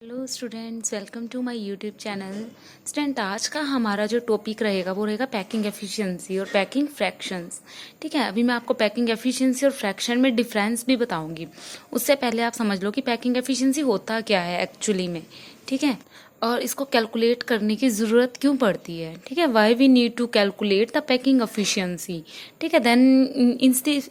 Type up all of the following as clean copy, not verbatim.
Hello students, welcome to my YouTube channel. Student, आज का हमारा जो टॉपिक रहेगा वो रहेगा पैकिंग एफिशिएंसी और पैकिंग फ्रैक्शंस। ठीक है, अभी मैं आपको पैकिंग एफिशिएंसी और फ्रैक्शन में डिफरेंस भी बताऊंगी। उससे पहले आप समझ लो कि पैकिंग एफिशिएंसी होता क्या है एक्चुअली में। ठीक है, और इसको कैलकुलेट करने की ज़रूरत क्यों पड़ती है। ठीक है, why we need to calculate the packing efficiency. ठीक है, देन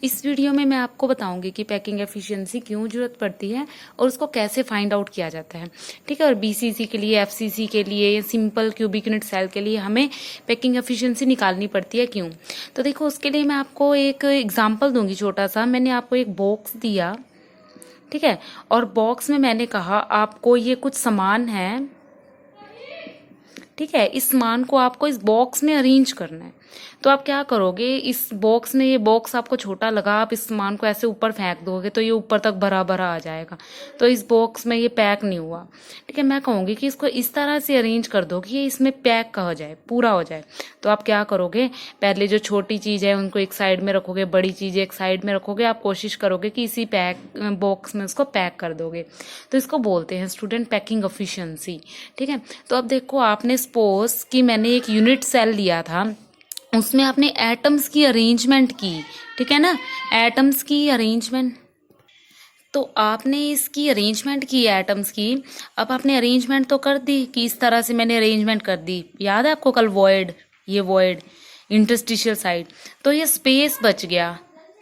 इस वीडियो में मैं आपको बताऊंगी कि पैकिंग एफिशिएंसी क्यों ज़रूरत पड़ती है और उसको कैसे फाइंड आउट किया जाता है। ठीक है, और बीसीसी के लिए, एफसीसी के लिए, सिंपल क्यूबिक यूनिट सेल के लिए हमें पैकिंग एफिशिएंसी निकालनी पड़ती है क्यों। तो देखो, उसके लिए मैं आपको एक एग्जाम्पल दूंगी छोटा सा। मैंने आपको एक बॉक्स दिया, ठीक है, और बॉक्स में मैंने कहा आपको ये कुछ सामान है। ठीक है, इस सामान को आपको इस बॉक्स में अरेंज करना है। तो आप क्या करोगे, इस बॉक्स में, ये बॉक्स आपको छोटा लगा, आप इस सामान को ऐसे ऊपर फेंक दोगे तो ये ऊपर तक भरा भरा आ जाएगा। तो इस बॉक्स में ये पैक नहीं हुआ। ठीक है, मैं कहूँगी कि इसको इस तरह से अरेंज कर दो कि ये इसमें पैक का हो जाए, पूरा हो जाए। तो आप क्या करोगे, पहले जो छोटी चीज़ है उनको एक साइड में रखोगे, बड़ी चीज़ एक साइड में रखोगे। आप कोशिश करोगे कि इसी बॉक्स में उसको पैक कर दोगे। तो इसको बोलते हैं स्टूडेंट पैकिंग एफिशिएंसी। ठीक है, तो अब देखो, आपने सपोज कि मैंने एक यूनिट सेल लिया था, उसमें आपने एटम्स की अरेंजमेंट की। ठीक है ना, एटम्स की अरेंजमेंट। तो आपने इसकी अरेंजमेंट की एटम्स की। अब आपने अरेंजमेंट तो कर दी कि इस तरह से मैंने अरेंजमेंट कर दी। याद है आपको कल वॉइड, ये वॉइड इंटरस्टिशियल साइड, तो ये स्पेस बच गया।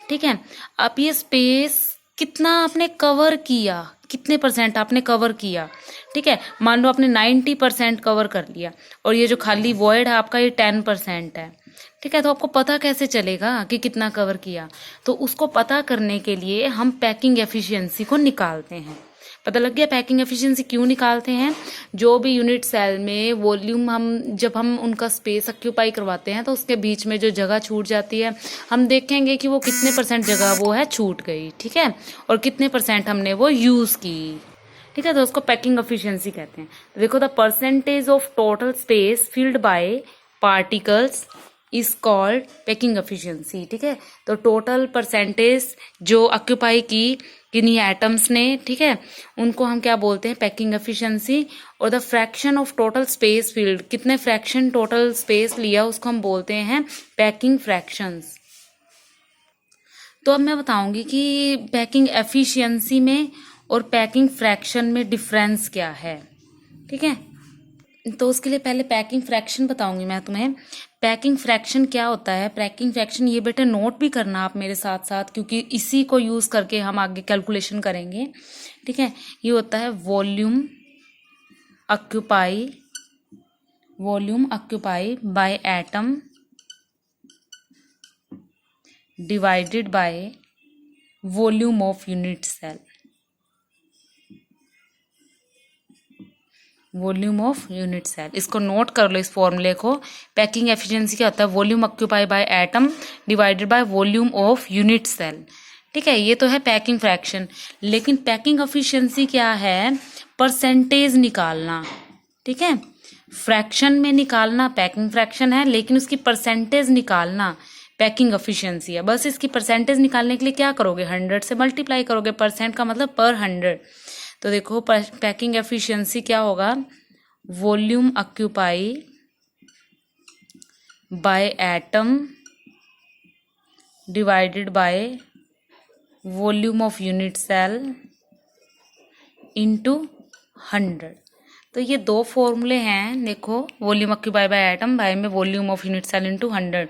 ठीक है, अब ये स्पेस कितना आपने कवर किया, कितने परसेंट आपने कवर किया। ठीक है, मान लो आपने 90% कवर कर लिया और ये जो खाली वॉइड है आपका, ये 10% है। ठीक है, तो आपको पता कैसे चलेगा कि कितना कवर किया। तो उसको पता करने के लिए हम पैकिंग एफिशिएंसी को निकालते हैं। पता लग गया पैकिंग एफिशिएंसी क्यों निकालते हैं। जो भी यूनिट सेल में वॉल्यूम, जब हम उनका स्पेस ऑक्यूपाई करवाते हैं तो उसके बीच में जो जगह छूट जाती है, हम देखेंगे कि वो कितने परसेंट जगह वो है छूट गई। ठीक है, और कितने परसेंट हमने वो यूज़ की। ठीक है, तो उसको पैकिंग एफिशिएंसी कहते हैं। देखो, the percentage of total space filled by particles is called packing efficiency. ठीक है, तो टोटल परसेंटेज जो ऑक्यूपाई की किन्हीं एटम्स ने, ठीक है, उनको हम क्या बोलते हैं, पैकिंग एफिशिएंसी। और the fraction of total space field, कितने फ्रैक्शन टोटल स्पेस लिया, उसको हम बोलते हैं पैकिंग फ्रैक्शंस। तो अब मैं बताऊंगी कि पैकिंग एफिशिएंसी में और पैकिंग फ्रैक्शन में डिफरेंस क्या है। ठीक है, तो उसके लिए पहले पैकिंग फ्रैक्शन बताऊंगी मैं तुम्हें। पैकिंग फ्रैक्शन क्या होता है। पैकिंग फ्रैक्शन, ये बेटे नोट भी करना आप मेरे साथ साथ, क्योंकि इसी को यूज़ करके हम आगे कैलकुलेशन करेंगे। ठीक है, ये होता है volume occupy by atom divided by volume of unit cell. Volume of unit cell, इसको नोट कर लो इस फॉर्मूले को। पैकिंग एफिशिएंसी क्या होता है, volume occupy by atom divided by volume of unit cell. ठीक है, ये तो है पैकिंग फ्रैक्शन। लेकिन पैकिंग एफिशिएंसी क्या है, परसेंटेज निकालना। ठीक है, फ्रैक्शन में निकालना पैकिंग फ्रैक्शन है, लेकिन उसकी परसेंटेज निकालना पैकिंग एफिशिएंसी है। बस इसकी परसेंटेज निकालने के लिए क्या करोगे, 100 से मल्टीप्लाई करोगे। परसेंट का मतलब पर 100। तो देखो, पैकिंग एफिशिएंसी क्या होगा, volume occupy by atom divided by volume of unit cell into 100। तो ये दो फॉर्मूले हैं। देखो, volume occupy by atom by में volume of unit cell into 100।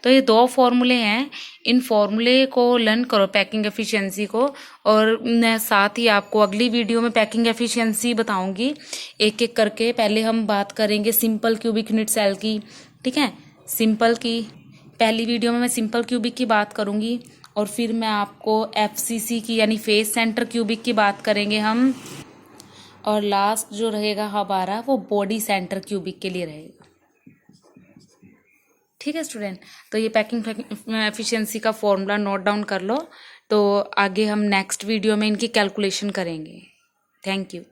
तो ये दो फॉर्मूले हैं। इन फॉर्मूले को लर्न करो, पैकिंग एफिशिएंसी को। और मैं साथ ही आपको अगली वीडियो में पैकिंग एफिशिएंसी बताऊंगी एक एक करके। पहले हम बात करेंगे सिंपल क्यूबिक यूनिट सेल की। ठीक है, सिंपल की पहली वीडियो में मैं सिंपल क्यूबिक की बात करूंगी, और फिर मैं आपको एफसीसी की यानी फेस सेंटर क्यूबिक की बात करेंगे हम। और लास्ट जो रहेगा हमारा, वो बॉडी सेंटर क्यूबिक के लिए रहेगा। ठीक है स्टूडेंट, तो ये पैकिंग एफिशिएंसी का फॉर्मूला नोट डाउन कर लो। तो आगे हम नेक्स्ट वीडियो में इनकी कैलकुलेशन करेंगे। Thank you.